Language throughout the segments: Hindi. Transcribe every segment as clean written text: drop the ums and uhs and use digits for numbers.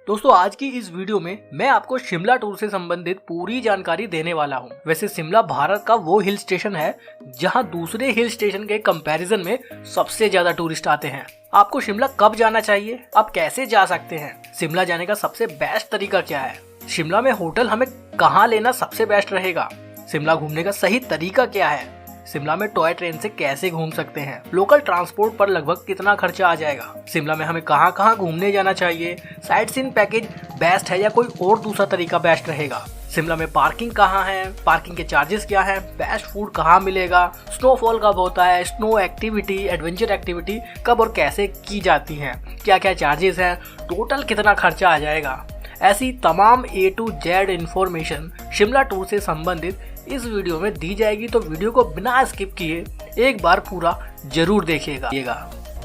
दोस्तों आज की इस वीडियो में मैं आपको शिमला टूर से संबंधित पूरी जानकारी देने वाला हूं। वैसे शिमला भारत का वो हिल स्टेशन है जहां दूसरे हिल स्टेशन के कंपैरिजन में सबसे ज्यादा टूरिस्ट आते हैं। आपको शिमला कब जाना चाहिए, आप कैसे जा सकते हैं, शिमला जाने का सबसे बेस्ट तरीका क्या है, शिमला में होटल हमें कहाँ लेना सबसे बेस्ट रहेगा, शिमला घूमने का सही तरीका क्या है, शिमला में टॉय ट्रेन से कैसे घूम सकते हैं, लोकल ट्रांसपोर्ट पर लगभग कितना खर्चा आ जाएगा, शिमला में हमें कहाँ कहाँ घूमने जाना चाहिए, साइट सीइंग पैकेज बेस्ट है या कोई और दूसरा तरीका बेस्ट रहेगा, शिमला में पार्किंग कहाँ है, पार्किंग के चार्जेस क्या है, बेस्ट फूड कहाँ मिलेगा, स्नोफॉल कब होता है, स्नो एक्टिविटी एडवेंचर एक्टिविटी कब और कैसे की जाती है, क्या क्या चार्जेस हैं, टोटल कितना खर्चा आ जाएगा। ऐसी तमाम A to Z information Shimla tour से संबंधित इस वीडियो में दी जाएगी, तो वीडियो को बिना स्किप किए एक बार पूरा जरूर देखिएगा।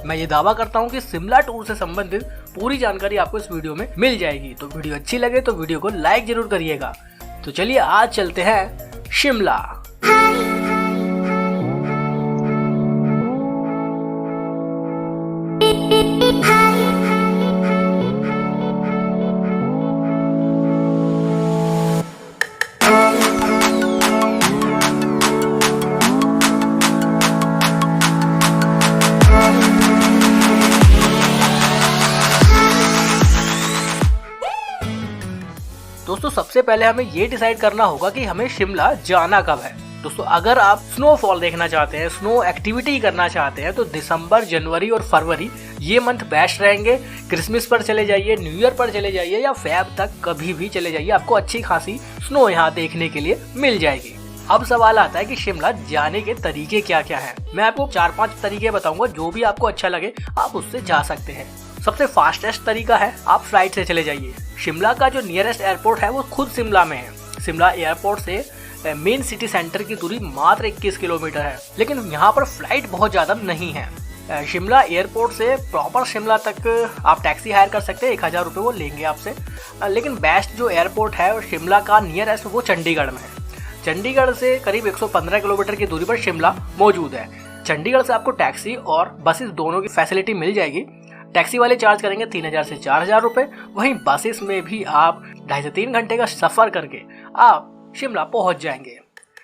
मैं ये दावा करता हूँ कि शिमला टूर से संबंधित पूरी जानकारी आपको इस वीडियो में मिल जाएगी। तो वीडियो अच्छी लगे तो वीडियो को लाइक जरूर करिएगा। तो चलिए आज चलते हैं शिमला। दोस्तों सबसे पहले हमें ये डिसाइड करना होगा कि हमें शिमला जाना कब है। दोस्तों अगर आप स्नोफॉल देखना चाहते हैं, स्नो एक्टिविटी करना चाहते हैं, तो दिसंबर, जनवरी और फरवरी ये मंथ बेस्ट रहेंगे। क्रिसमस पर चले जाइए, न्यू ईयर पर चले जाइए या फेब तक कभी भी चले जाइए, आपको अच्छी खासी स्नो यहाँ देखने के लिए मिल जाएगी। अब सवाल आता है कि शिमला जाने के तरीके क्या क्या हैं। मैं आपको 4-5 तरीके बताऊंगा, जो भी आपको अच्छा लगे आप उससे जा सकते हैं। सबसे फास्टेस्ट तरीका है आप फ्लाइट से चले जाइए। शिमला का जो नियरेस्ट एयरपोर्ट है वो खुद शिमला में है। शिमला एयरपोर्ट से मेन सिटी सेंटर की दूरी मात्र 21 किलोमीटर है, लेकिन यहाँ पर फ्लाइट बहुत ज़्यादा नहीं है। शिमला एयरपोर्ट से प्रॉपर शिमला तक आप टैक्सी हायर कर सकते हैं, 1000 रुपये वो लेंगे आपसे। लेकिन बेस्ट जो एयरपोर्ट है शिमला का नियरेस्ट वो चंडीगढ़ में है। चंडीगढ़ से करीब 115 किलोमीटर की दूरी पर शिमला मौजूद है। चंडीगढ़ से आपको टैक्सी और बसेस दोनों की फैसिलिटी मिल जाएगी। टैक्सी वाले चार्ज करेंगे 3000 से 4000 रुपये। वहीं बसेस में भी आप 2.5 से 3 घंटे का सफर करके आप शिमला पहुंच जाएंगे।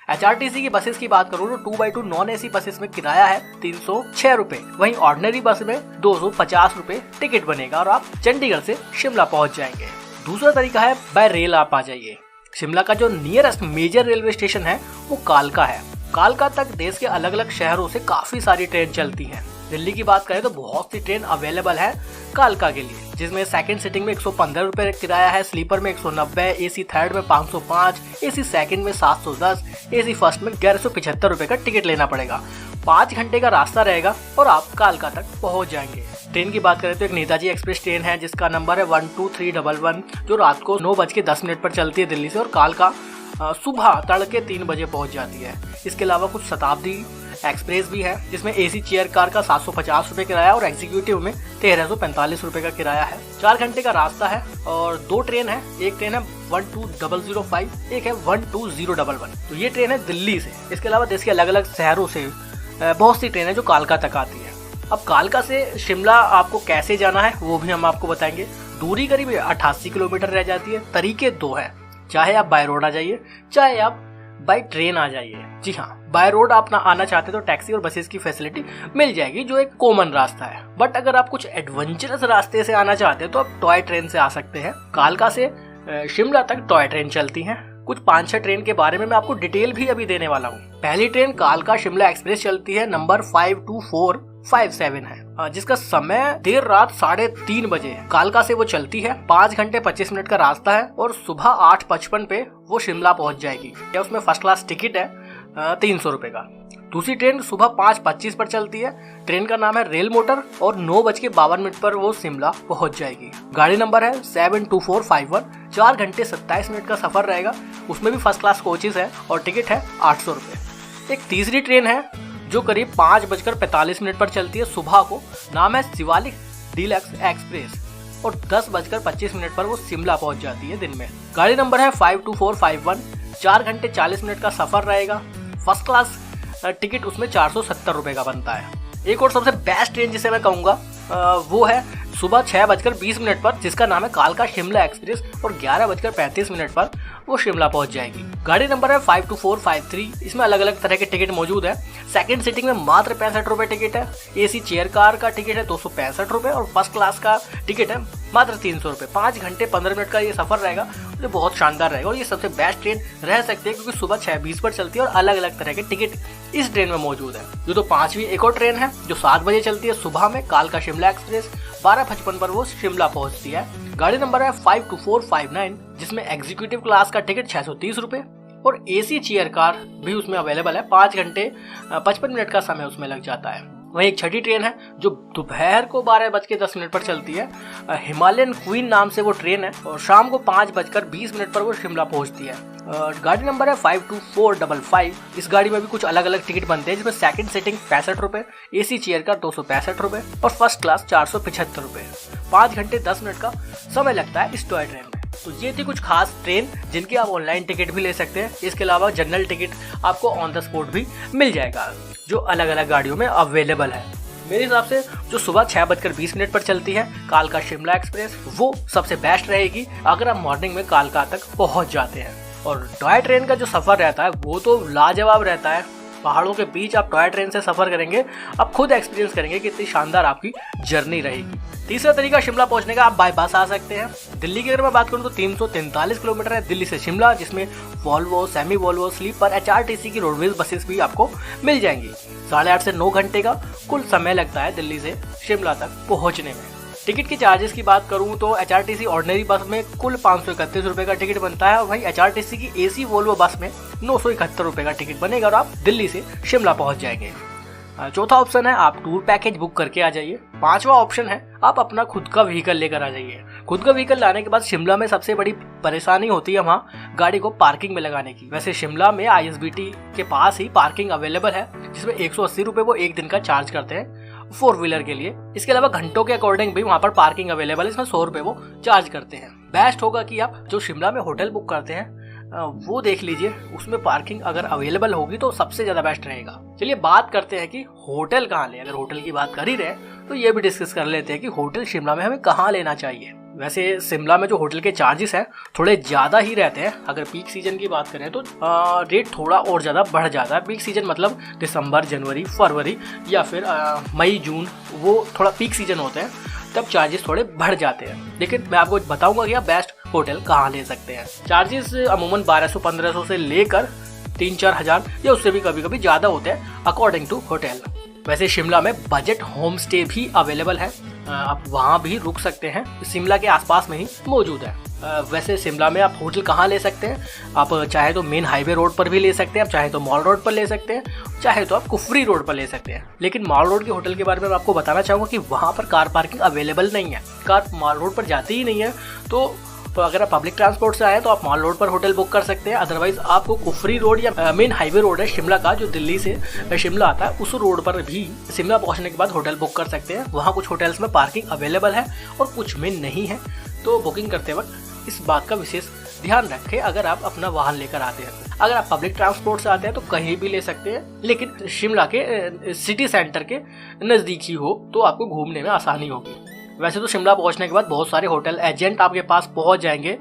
HRTC की बसेस की बात करूँ तो 2x2 नॉन AC बसेस में किराया है 306 रुपये। वहीं ऑर्डिनरी बस में 250 रुपये टिकट बनेगा और आप चंडीगढ़ से शिमला पहुंच जाएंगे। दूसरा तरीका है बाय रेल आप आ जाइए। शिमला का जो नियरेस्ट मेजर रेलवे स्टेशन है वो कालका है। कालका तक देश के अलग अलग शहरों से काफी सारी ट्रेन चलती हैं। दिल्ली की बात करें तो बहुत सी ट्रेन अवेलेबल है कालका के लिए, जिसमें सेकंड सीटिंग में 115 रुपये किराया है, स्लीपर में 190, AC थर्ड में 505, AC सेकंड में 710, AC फर्स्ट में 1175 रुपये का टिकट लेना पड़ेगा। 5 घंटे का रास्ता रहेगा और आप कालका तक पहुंच जाएंगे। ट्रेन की बात करें तो एक नेताजी एक्सप्रेस ट्रेन है जिसका नंबर है 12311, जो रात को 9:10 पर चलती है दिल्ली से और कालका सुबह तड़के 3 बजे पहुंच जाती है। इसके अलावा कुछ शताब्दी एक्सप्रेस भी है जिसमें AC चेयर कार का 750 रुपये किराया और एग्जीक्यूटिव में 1345 रुपये का किराया है। 4 घंटे का रास्ता है और 2 ट्रेन है। एक ट्रेन है 12005, एक है 12011। तो ये ट्रेन है दिल्ली से। इसके अलावा देश के अलग अलग शहरों से बहुत सी ट्रेनें जो कालका तक आती है। अब कालका से शिमला आपको कैसे जाना है वो भी हम आपको बताएंगे। दूरी करीब 88 किलोमीटर रह जाती है। तरीके 2 है, चाहे आप बाय रोड आ जाइए चाहे आप बाय ट्रेन आ जाइए। जी हाँ, बाय रोड आप ना आना चाहते तो टैक्सी और बसेस की फैसिलिटी मिल जाएगी जो एक कॉमन रास्ता है। बट अगर आप कुछ एडवेंचरस रास्ते से आना चाहते हैं तो आप टॉय ट्रेन से आ सकते हैं। कालका से शिमला तक टॉय ट्रेन चलती हैं। कुछ 5-6 ट्रेन के बारे में मैं आपको डिटेल भी अभी देने वाला हूँ। पहली ट्रेन कालका शिमला एक्सप्रेस चलती है, नंबर 52457 है, जिसका समय देर रात 3:30 बजे है। कालका से वो चलती है, 5 घंटे 25 मिनट का रास्ता है और सुबह 8:55 पे वो शिमला पहुंच जाएगी। उसमें फर्स्ट क्लास टिकट है 300 रुपये का। दूसरी ट्रेन सुबह 5:25 पर चलती है। ट्रेन का नाम है रेल मोटर और 9:52 पर वो शिमला पहुंच जाएगी। गाड़ी नंबर है 72451। 4 घंटे 27 मिनट का सफर रहेगा। उसमें भी फर्स्ट क्लास कोचेस है और टिकट है 800 रुपये। एक तीसरी ट्रेन है जो करीब 5:45 पर चलती है सुबह को। नाम है शिवालिक डीलक्स एक्सप्रेस और 10:25 पर वो शिमला पहुंच जाती है दिन में। गाड़ी नंबर है 52451। 4 घंटे 40 मिनट का सफर रहेगा। फर्स्ट क्लास टिकट उसमें 470 रुपये का बनता है। एक और सबसे बेस्ट ट्रेन जिसे मैं कहूँगा वो है सुबह 6:20 पर, जिसका नाम है कालका शिमला एक्सप्रेस, और 11:35 पर वो शिमला पहुंच जाएगी। गाड़ी नंबर है 52453। इसमें अलग अलग तरह के टिकट मौजूद है। सेकंड सीटिंग में मात्र 65 रुपए टिकट है। एसी चेयर कार का टिकट है 265 रुपए, और फर्स्ट क्लास का टिकट है मात्र 300 रुपए। 5 घंटे 15 मिनट का ये सफर रहेगा, जो बहुत शानदार रहेगा, और ये सबसे बेस्ट ट्रेन रह सकती है क्योंकि सुबह 6:20 पर चलती है और अलग अलग तरह के टिकट इस ट्रेन में मौजूद है। जो तो 5वीं एक और ट्रेन है जो 7 बजे चलती है सुबह में, कालका शिमला एक्सप्रेस। 12:55 पर वो शिमला पहुंचती है। गाड़ी नंबर है 52459, जिसमें एग्जीक्यूटिव क्लास का टिकट 630 रुपए, और एसी चेयर कार भी उसमें अवेलेबल है। 5 घंटे 55 मिनट का समय उसमें लग जाता है। वही एक छठी ट्रेन है जो दोपहर को 12:10 पर चलती है। हिमालयन क्वीन नाम से वो ट्रेन है, और शाम को 5:20 पर वो शिमला पहुंचती है। गाड़ी नंबर है 52455। इस गाड़ी में भी कुछ अलग अलग टिकट बनते हैं, जिसमें सेकंड सीटिंग 65 रुपए, एसी चेयर का 265 रुपए, और फर्स्ट क्लास 475 रुपए। 5 घंटे 10 मिनट का समय लगता है इस टॉय ट्रेन में। तो ये थी कुछ खास ट्रेन जिनकी आप ऑनलाइन टिकट भी ले सकते हैं। इसके अलावा जनरल टिकट आपको ऑन द स्पॉट भी मिल जाएगा, जो अलग अलग गाड़ियों में अवेलेबल है। मेरे हिसाब से जो सुबह 6:20 पर चलती है कालका शिमला एक्सप्रेस, वो सबसे बेस्ट रहेगी अगर आप मॉर्निंग में कालका तक पहुंच जाते हैं। और टॉय ट्रेन का जो सफर रहता है वो तो लाजवाब रहता है। पहाड़ों के बीच आप टॉय ट्रेन से सफर करेंगे, आप खुद एक्सपीरियंस करेंगे कि कितनी शानदार आपकी जर्नी रहेगी। तीसरा तरीका शिमला पहुंचने का, आप बाय बस आ सकते हैं। दिल्ली की अगर मैं बात करूं तो 343 किलोमीटर है दिल्ली से शिमला, जिसमें Volvo, semi Volvo, sleeper, HRTC की रोडवेज बसेस भी आपको मिल जाएंगी। 8.5 से 9 घंटे का कुल समय लगता है दिल्ली से शिमला तक पहुंचने में। टिकट की चार्जेस की बात करूं तो HRTC ऑर्डिनरी बस में कुल 531 रुपए का टिकट बनता है, और वहीं HRTC की एसी वोल्वो बस में 971 रुपए का टिकट बनेगा, और आप दिल्ली से शिमला पहुंच जाएंगे। चौथा ऑप्शन है आप टूर पैकेज बुक करके आ जाइए। 5वां ऑप्शन है आप अपना खुद का व्हीकल लेकर आ जाइए। खुद का व्हीकल लाने के बाद शिमला में सबसे बड़ी परेशानी होती है वहाँ गाड़ी को पार्किंग में लगाने की। वैसे शिमला में ISBT के पास ही पार्किंग अवेलेबल है, जिसमें 180 रुपए वो एक दिन का चार्ज करते हैं 4 व्हीलर के लिए। इसके अलावा घंटों के अकॉर्डिंग भी वहाँ पर पार्किंग अवेलेबल है, इसमें 100 रुपए वो चार्ज करते हैं। बेस्ट होगा कि आप जो शिमला में होटल बुक करते हैं वो देख लीजिए, उसमें पार्किंग अगर अवेलेबल होगी तो सबसे ज्यादा बेस्ट रहेगा। चलिए बात करते हैं कि होटल कहाँ ले। अगर होटल की बात कर ही रहे तो ये भी डिस्कस कर लेते हैं कि होटल शिमला में हमें कहाँ लेना चाहिए। वैसे शिमला में जो होटल के चार्जेस हैं थोड़े ज़्यादा ही रहते हैं। अगर पीक सीजन की बात करें तो रेट थोड़ा और ज़्यादा बढ़ जाता है। पीक सीजन मतलब दिसंबर, जनवरी, फरवरी या फिर मई, जून, वो थोड़ा पीक सीजन होते हैं, तब चार्जेस थोड़े बढ़ जाते हैं। लेकिन मैं आपको बताऊंगा कि आप बेस्ट होटल कहाँ ले सकते हैं। चार्जेस अमूमन 1200-1500 से लेकर 3-4 हज़ार या उससे भी कभी कभी ज़्यादा होते हैं अकॉर्डिंग टू होटल। वैसे शिमला में बजट होम स्टे भी अवेलेबल है, आप वहाँ भी रुक सकते हैं, शिमला के आसपास में ही मौजूद है। वैसे शिमला में आप होटल कहाँ ले सकते हैं, आप चाहे तो मेन हाईवे रोड पर भी ले सकते हैं, आप चाहे तो मॉल रोड पर ले सकते हैं, चाहे तो आप कुफरी रोड पर ले सकते हैं। लेकिन मॉल रोड के होटल के बारे में मैं आपको बताना चाहूँगा कि वहाँ पर कार पार्किंग अवेलेबल नहीं है। कार मॉल रोड पर जाती ही नहीं है, तो अगर आप पब्लिक ट्रांसपोर्ट से आए तो आप मॉल रोड पर होटल बुक कर सकते हैं। अदरवाइज आपको कुफरी रोड या मेन हाईवे रोड है शिमला का, जो दिल्ली से शिमला आता है, उस रोड पर भी शिमला पहुंचने के बाद होटल बुक कर सकते हैं। वहाँ कुछ होटल्स में पार्किंग अवेलेबल है और कुछ में नहीं है, तो बुकिंग करते वक्त इस बात का विशेष ध्यान रखें अगर आप अपना वाहन लेकर आते हैं। अगर आप पब्लिक ट्रांसपोर्ट से आते हैं तो कहीं भी ले सकते हैं, लेकिन शिमला के सिटी सेंटर के नज़दीक ही हो तो आपको घूमने में आसानी होगी। वैसे तो शिमला पहुंचने के बाद बहुत सारे होटल एजेंट आपके पास पहुंच जाएंगे,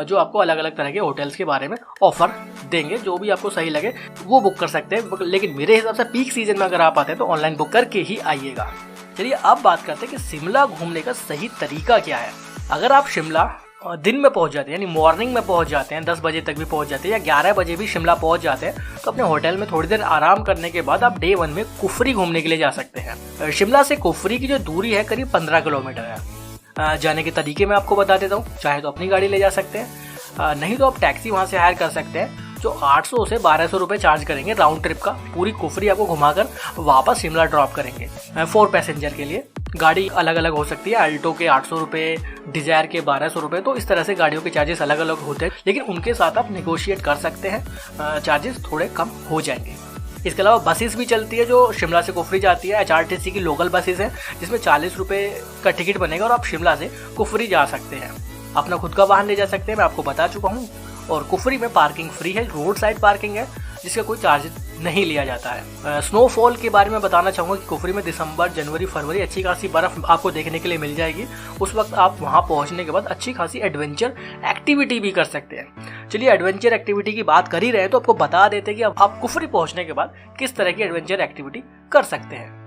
जो आपको अलग अलग तरह के होटल्स के बारे में ऑफर देंगे। जो भी आपको सही लगे वो बुक कर सकते हैं, लेकिन मेरे हिसाब से पीक सीजन में अगर आप आते हैं तो ऑनलाइन बुक करके ही आइएगा। चलिए अब बात करते हैं कि शिमला घूमने का सही तरीका क्या है। अगर आप शिमला दिन में पहुंच जाते हैं, यानी मॉर्निंग में पहुंच जाते हैं, 10 बजे तक भी पहुंच जाते हैं या 11 बजे भी शिमला पहुंच जाते हैं, तो अपने होटल में थोड़ी देर आराम करने के बाद आप डे 1 में कुफरी घूमने के लिए जा सकते हैं। शिमला से कुफरी की जो दूरी है करीब 15 किलोमीटर है। जाने के तरीके मैं आपको बता देता हूँ। चाहे तो अपनी गाड़ी ले जा सकते हैं, नहीं तो आप टैक्सी वहाँ से हायर कर सकते हैं, जो 800 से 1200 रुपये चार्ज करेंगे राउंड ट्रिप का। पूरी कुफरी आपको घुमाकर वापस शिमला ड्रॉप करेंगे। 4 पैसेंजर के लिए गाड़ी अलग अलग हो सकती है, अल्टो के 800 रुपये, डिजायर के 1200 रुपये, तो इस तरह से गाड़ियों के चार्जेस अलग अलग होते हैं, लेकिन उनके साथ आप नेगोशिएट कर सकते हैं, चार्जेस थोड़े कम हो जाएंगे। इसके अलावा बसेस भी चलती है जो शिमला से कुफरी जाती है। HRTC की लोकल बसेस है जिसमें 40 रुपये का टिकट बनेगा और आप शिमला से कुफरी जा सकते हैं। अपना खुद का वाहन ले जा सकते हैं, मैं आपको बता चुका हूँ। और कुफरी में पार्किंग फ्री है, रोड साइड पार्किंग है, जिसका कोई चार्ज नहीं लिया जाता है। स्नोफॉल के बारे में बताना चाहूँगा कि कुफरी में दिसंबर, जनवरी, फरवरी अच्छी खासी बर्फ़ आपको देखने के लिए मिल जाएगी। उस वक्त आप वहाँ पहुँचने के बाद अच्छी खासी एडवेंचर एक्टिविटी भी कर सकते हैं। चलिए एडवेंचर एक्टिविटी की बात कर ही रहे हैं तो आपको बता देते हैं कि अब आप कुफरी पहुँचने के बाद किस तरह की एडवेंचर एक्टिविटी कर सकते हैं।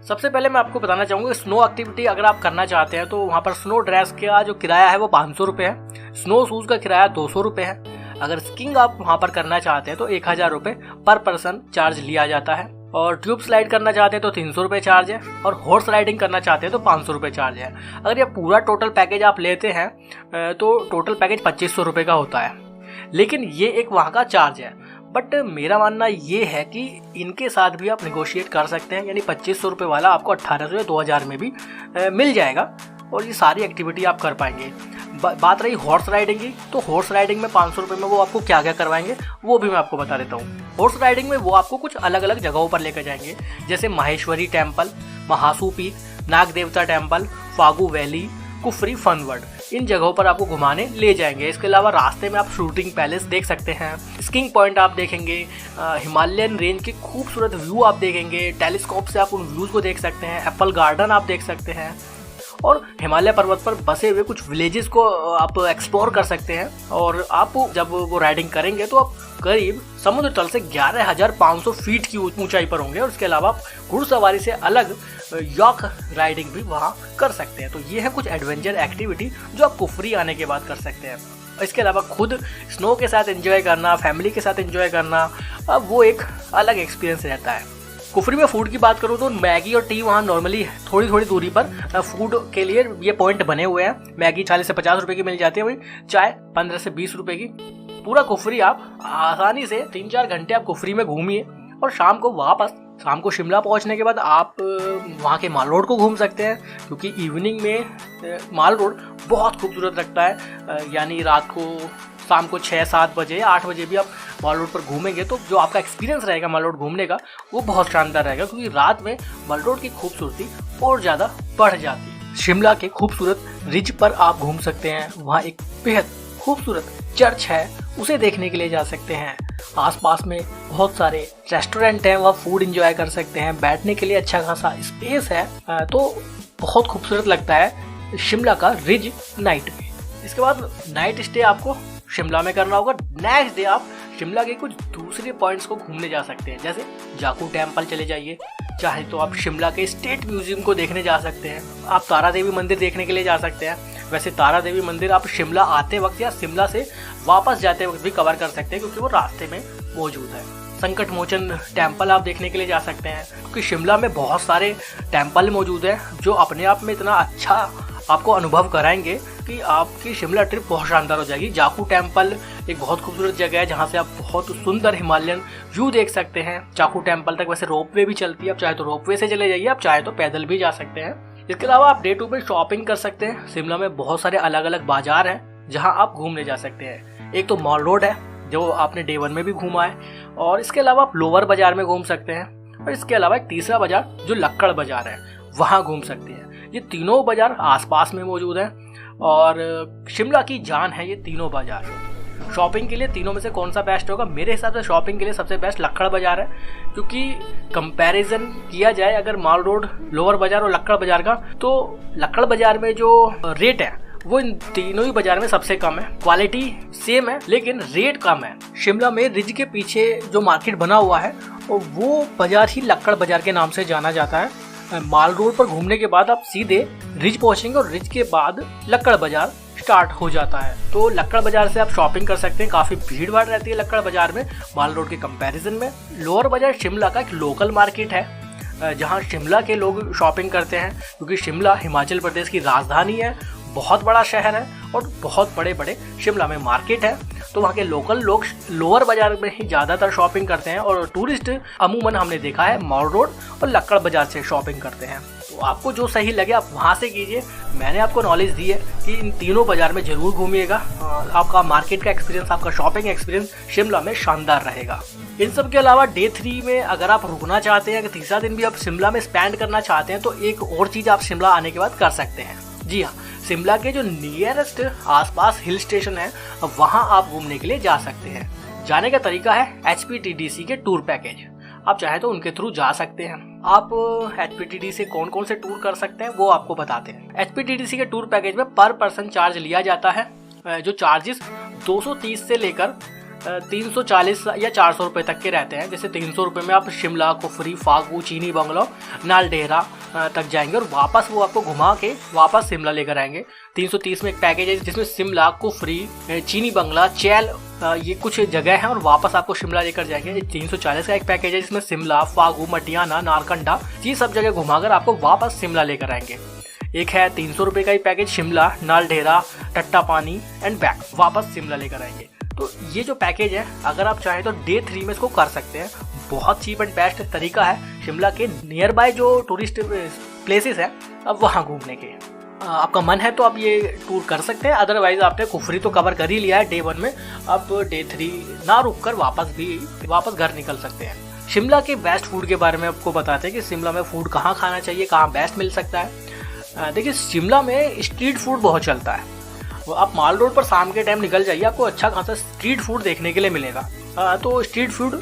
सबसे पहले मैं आपको बताना चाहूँगा कि स्नो एक्टिविटी अगर आप करना चाहते हैं तो वहाँ पर स्नो ड्रेस का जो किराया है वो 500 रुपये है। स्नो शूज़ का किराया 200 रुपये है। अगर स्कीइंग आप वहाँ पर करना चाहते हैं तो 1000 रुपये पर पर्सन चार्ज लिया जाता है। और ट्यूब स्लाइड करना चाहते हैं तो 300 रुपये चार्ज है। और हॉर्स राइडिंग करना चाहते हैं तो 500 रुपये चार्ज है। अगर ये पूरा टोटल पैकेज आप लेते हैं तो टोटल पैकेज 2500 रुपये का होता है। लेकिन ये एक वहाँ का चार्ज है। बट मेरा मानना ये है कि इनके साथ भी आप निगोशिएट कर सकते हैं, यानी 2500 रुपये वाला आपको 1800 या 2000 में भी मिल जाएगा और ये सारी एक्टिविटी आप कर पाएंगे। बात रही हॉर्स राइडिंग की, तो हॉर्स राइडिंग में 500 रुपये में वो आपको क्या क्या करवाएंगे वो भी मैं आपको बता देता हूँ। हॉर्स राइडिंग में वो आपको कुछ अलग अलग जगहों पर लेकर जाएंगे, जैसे Maheshwari temple, Mahasu peak, Naag Devta temple, Fagu valley, Kufri fun world, इन जगहों पर आपको घुमाने ले जाएंगे। इसके अलावा रास्ते में आप शूटिंग पैलेस देख सकते हैं, स्कीइंग पॉइंट आप देखेंगे, हिमालयन रेंज के खूबसूरत व्यू आप देखेंगे, टेलीस्कोप से आप उन व्यूज़ को देख सकते हैं, एप्पल गार्डन आप देख सकते हैं और हिमालय पर्वत पर बसे हुए कुछ विलेजेस को आप एक्सप्लोर कर सकते हैं। और आप जब वो राइडिंग करेंगे तो आप करीब समुद्र तल से 11,500 फीट की ऊंचाई पर होंगे। और इसके अलावा आप घुड़सवारी से अलग यॉक राइडिंग भी वहाँ कर सकते हैं। तो ये है कुछ एडवेंचर एक्टिविटी जो आप कुफरी आने के बाद कर सकते हैं। इसके अलावा खुद स्नो के साथ एंजॉय करना, फैमिली के साथ एंजॉय करना, वो एक अलग एक्सपीरियंस रहता है। कुफरी में फूड की बात करूँ तो मैगी और टी वहाँ नॉर्मली थोड़ी थोड़ी दूरी पर फूड के लिए ये पॉइंट बने हुए हैं। मैगी 40 से 50 रुपए की मिल जाती है, वही चाय 15 से 20 रुपए की। पूरा कुफरी आप आसानी से 3-4 घंटे आप कुफरी में घूमिए और शाम को शिमला पहुंचने के बाद आप वहाँ के माल रोड को घूम सकते हैं, क्योंकि इवनिंग में माल रोड बहुत खूबसूरत लगता है। यानी रात को शाम को 6-7 बजे 8 बजे भी आप माल रोड पर घूमेंगे तो जो आपका एक्सपीरियंस रहेगा माल रोड घूमने का वो बहुत शानदार रहेगा, क्योंकि रात में माल रोड की खूबसूरती और ज़्यादा बढ़ जाती है। शिमला के खूबसूरत रिज पर आप घूम सकते हैं। वहाँ एक बेहद खूबसूरत चर्च है, उसे देखने के लिए जा सकते हैं। आसपास में बहुत सारे रेस्टोरेंट हैं, वहाँ फूड एंजॉय कर सकते हैं। बैठने के लिए अच्छा खासा स्पेस है, तो बहुत खूबसूरत लगता है शिमला का रिज नाइट में। इसके बाद नाइट स्टे आपको शिमला में करना होगा। नेक्स्ट डे आप शिमला के कुछ दूसरे पॉइंट्स को घूमने जा सकते हैं, जैसे जाकू टेम्पल चले जाइए, चाहे तो आप शिमला के स्टेट म्यूजियम को देखने जा सकते हैं, आप तारा देवी मंदिर देखने के लिए जा सकते हैं। वैसे तारा देवी मंदिर आप शिमला आते वक्त या शिमला से वापस जाते वक्त भी कवर कर सकते हैं, क्योंकि वो रास्ते में मौजूद है। संकट मोचन टेम्पल आप देखने के लिए जा सकते हैं, क्योंकि शिमला में बहुत सारे टेम्पल मौजूद हैं जो अपने आप में इतना अच्छा आपको अनुभव कराएंगे कि आपकी शिमला ट्रिप बहुत शानदार हो जाएगी। जाकू टेम्पल एक बहुत खूबसूरत जगह है जहाँ से आप बहुत सुंदर हिमालयन व्यू देख सकते हैं। जाकू टेम्पल तक वैसे रोपवे भी चलती है, आप चाहे तो रोपवे से चले जाइए, आप चाहे तो पैदल भी जा सकते हैं। इसके अलावा आप डे 2 पे शॉपिंग कर सकते हैं। शिमला में बहुत सारे अलग अलग बाजार हैं जहाँ आप घूमने जा सकते हैं। एक तो मॉल रोड है जो आपने डे 1 में भी घूमा है, और इसके अलावा आप लोअर बाजार में घूम सकते हैं। और इसके अलावा एक तीसरा बाजार जो लक्कड़ बाजार है वहाँ घूम सकते हैं। ये तीनों बाजार आसपास में मौजूद हैं और शिमला की जान है ये तीनों बाजार। शॉपिंग के लिए तीनों में से कौन सा बेस्ट होगा? मेरे हिसाब से शॉपिंग के लिए सबसे बेस्ट लक्कड़ बाजार है, क्योंकि कंपैरिजन किया जाए अगर माल रोड, लोअर बाजार और लक्कड़ बाजार का, तो लक्कड़ बाजार में जो रेट है वो इन तीनों ही बाजार में सबसे कम है। क्वालिटी सेम है लेकिन रेट कम है। शिमला में रिज के पीछे जो मार्केट बना हुआ है वो बाजार ही लक्कड़ बाजार के नाम से जाना जाता है। माल रोड पर घूमने के बाद आप सीधे रिज पहुंचेंगे और रिज के बाद लक्कड़ बाजार स्टार्ट हो जाता है। तो लक्कड़ बाजार से आप शॉपिंग कर सकते हैं। काफी भीड़ भाड़ रहती है लक्कड़ बाजार में माल रोड के कंपैरिजन में। लोअर बाजार शिमला का एक लोकल मार्केट है जहां शिमला के लोग शॉपिंग करते हैं, क्योंकि शिमला हिमाचल प्रदेश की राजधानी है, बहुत बड़ा शहर है और बहुत बड़े बड़े शिमला में मार्केट है। तो वहाँ के लोकल लोग लोअर बाजार में ही ज़्यादातर शॉपिंग करते हैं और टूरिस्ट अमूमन हमने देखा है मॉल रोड और लक्कड़ बाजार से शॉपिंग करते हैं। तो आपको जो सही लगे आप वहाँ से कीजिए। मैंने आपको नॉलेज दी है कि इन तीनों बाजार में ज़रूर घूमिएगा। आपका मार्केट का एक्सपीरियंस, आपका शॉपिंग एक्सपीरियंस शिमला में शानदार रहेगा। इन सब के अलावा डे 3 में अगर आप रुकना चाहते हैं, अगर तीसरा दिन भी आप शिमला में स्पेंड करना चाहते हैं, तो एक और चीज़ आप शिमला आने के बाद कर सकते हैं। जी हाँ, शिमला के जो नियरेस्ट आसपास हिल स्टेशन है वहाँ आप घूमने के लिए जा सकते हैं। जाने का तरीका है HPTDC के टूर पैकेज। आप चाहे तो उनके थ्रू जा सकते हैं। आप HPTDC से कौन कौन से टूर कर सकते हैं वो आपको बताते हैं। HPTDC के टूर पैकेज में पर पर्सन चार्ज लिया जाता है, जो चार्जेस 230 से लेकर 340 या 400 रुपये तक के रहते हैं। जैसे 300 रुपये में आप शिमला, कुफरी, फागू, चीनी बंगलो, नालडेहरा तक जाएंगे और वापस वो आपको घुमा के वापस शिमला लेकर आएंगे। 330 में एक पैकेज है जिसमें शिमला, कुफरी, चीनी बंगला, चैल, ये कुछ जगह हैं और वापस आपको शिमला लेकर जाएंगे। 340 का एक पैकेज है जिसमें शिमला, फागू, मटियाना, नारकंडा, ये सब जगह घुमाकर आपको वापस शिमला लेकर आएंगे। एक है 300 रुपये का ही पैकेज, शिमला, नालडेहरा, टट्टापानी एंड बैक, वापस शिमला लेकर आएंगे। तो ये जो पैकेज है, अगर आप चाहें तो डे 3 में इसको कर सकते हैं। बहुत चीप एंड बेस्ट तरीका है शिमला के नियर बाय जो टूरिस्ट प्लेसेस हैं अब वहाँ घूमने के। आपका मन है तो आप ये टूर कर सकते हैं। अदरवाइज आपने कुफरी तो कवर कर ही लिया है डे 1 में, अब डे 3 ना रुक कर वापस घर निकल सकते हैं। शिमला के बेस्ट फूड के बारे में आपको बताते हैं कि शिमला में फूड कहाँ खाना चाहिए, कहाँ बेस्ट मिल सकता है। देखिए, शिमला में स्ट्रीट फूड बहुत चलता है। आप माल रोड पर शाम के टाइम निकल जाइए, आपको अच्छा खासा स्ट्रीट फूड देखने के लिए मिलेगा। तो स्ट्रीट फूड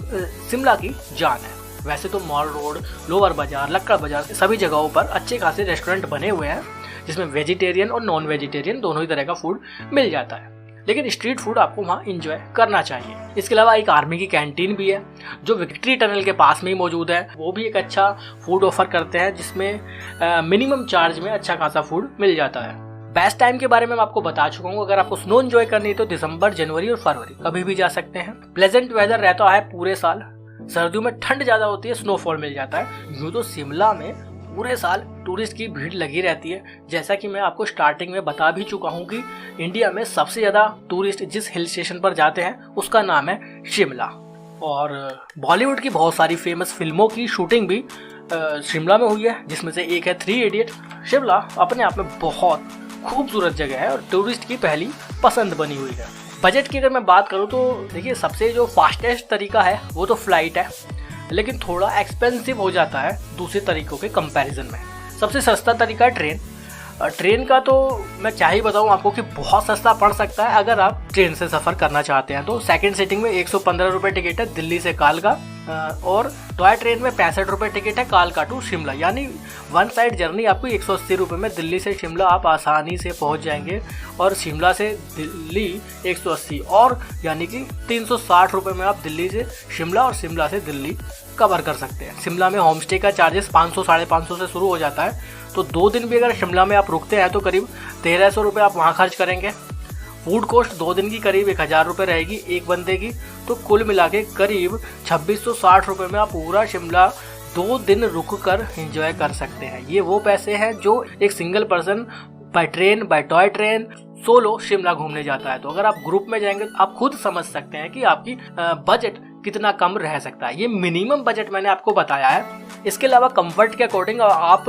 शिमला की जान है। वैसे तो मॉल रोड, लोअर बाजार, लक्कड़ बाजार, सभी जगहों पर अच्छे खासे रेस्टोरेंट बने हुए हैं जिसमें वेजिटेरियन और नॉन वेजिटेरियन दोनों ही तरह का फूड मिल जाता है। लेकिन स्ट्रीट फूड आपको वहाँ इंजॉय करना चाहिए। इसके अलावा एक आर्मी की कैंटीन भी है जो विक्ट्री टनल के पास में ही मौजूद है। वो भी एक अच्छा फूड ऑफर करते हैं जिसमें मिनिमम चार्ज में अच्छा खासा फूड मिल जाता है। बेस्ट टाइम के बारे में मैं आपको बता चुका हूँ। अगर आपको स्नो एंजॉय करनी है तो दिसंबर, जनवरी और फरवरी कभी भी जा सकते हैं। प्लेजेंट वेदर रहता है पूरे साल। सर्दियों में ठंड ज्यादा होती है, स्नोफॉल मिल जाता है। यूँ तो शिमला में पूरे साल टूरिस्ट की भीड़ लगी रहती है। जैसा कि मैं आपको स्टार्टिंग में बता भी चुका हूँ कि इंडिया में सबसे ज्यादा टूरिस्ट जिस हिल स्टेशन पर जाते हैं उसका नाम है शिमला। और बॉलीवुड की बहुत सारी फेमस फिल्मों की शूटिंग भी शिमला में हुई है, जिसमें से एक है 3 इडियट। शिमला अपने आप में बहुत खूबसूरत जगह है और टूरिस्ट की पहली पसंद बनी हुई है। बजट की अगर मैं बात करूँ तो देखिए, सबसे जो फास्टेस्ट तरीका है वो तो फ्लाइट है, लेकिन थोड़ा एक्सपेंसिव हो जाता है दूसरे तरीकों के कंपैरिजन में। सबसे सस्ता तरीका है ट्रेन। ट्रेन का तो मैं क्या ही बताऊँ आपको कि बहुत सस्ता पड़ सकता है अगर आप ट्रेन से सफ़र करना चाहते हैं। तो सेकंड सीटिंग में 115 रुपये टिकट है दिल्ली से कालका, और टॉय ट्रेन में 65 रुपये टिकट है कालका टू शिमला। यानी वन साइड जर्नी आपको 180 रुपये में दिल्ली से शिमला आप आसानी से पहुंच जाएंगे, और शिमला से दिल्ली 180, और यानी कि 360 रुपये में आप दिल्ली से शिमला और शिमला से दिल्ली कवर कर सकते हैं। शिमला में होम स्टे का चार्जेस 500 साढ़े 500 से शुरू हो जाता है। तो 2 दिन भी अगर शिमला में आप रुकते हैं तो करीब 1300 रुपये आप वहाँ खर्च करेंगे। फूड कॉस्ट 2 दिन की करीब 1000 रुपये रहेगी एक बंदे की। तो कुल मिला के करीब 2660 रुपये में आप पूरा शिमला 2 दिन रुक कर इंजॉय कर सकते हैं। ये वो पैसे हैं जो एक single person by train, by toy train, solo Shimla घूमने जाता है। तो अगर आप ग्रुप में जाएंगे तो आप खुद समझ सकते हैं कि आपकी बजट कितना कम रह सकता है। ये मिनिमम बजट मैंने आपको बताया है। इसके अलावा कंफर्ट के अकॉर्डिंग आप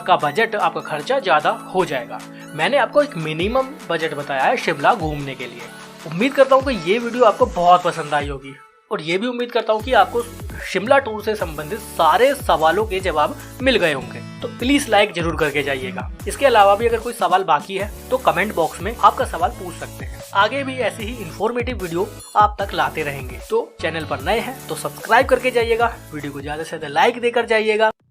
का बजट, आपका खर्चा ज़्यादा हो जाएगा। मैंने आपको एक मिनिमम बजट बताया है शिमला घूमने के लिए। उम्मीद करता हूँ कि ये वीडियो आपको बहुत पसंद आई होगी, और ये भी उम्मीद करता हूँ कि आपको शिमला टूर से संबंधित सारे सवालों के जवाब मिल गए होंगे। तो प्लीज लाइक जरूर करके जाइएगा। इसके अलावा भी अगर कोई सवाल बाकी है तो कमेंट बॉक्स में आपका सवाल पूछ सकते हैं। आगे भी ऐसी ही इंफॉर्मेटिव वीडियो आप तक लाते रहेंगे। तो चैनल पर नए हैं तो सब्सक्राइब करके जाइएगा, वीडियो को ज्यादा से ज्यादा लाइक देकर जाइएगा।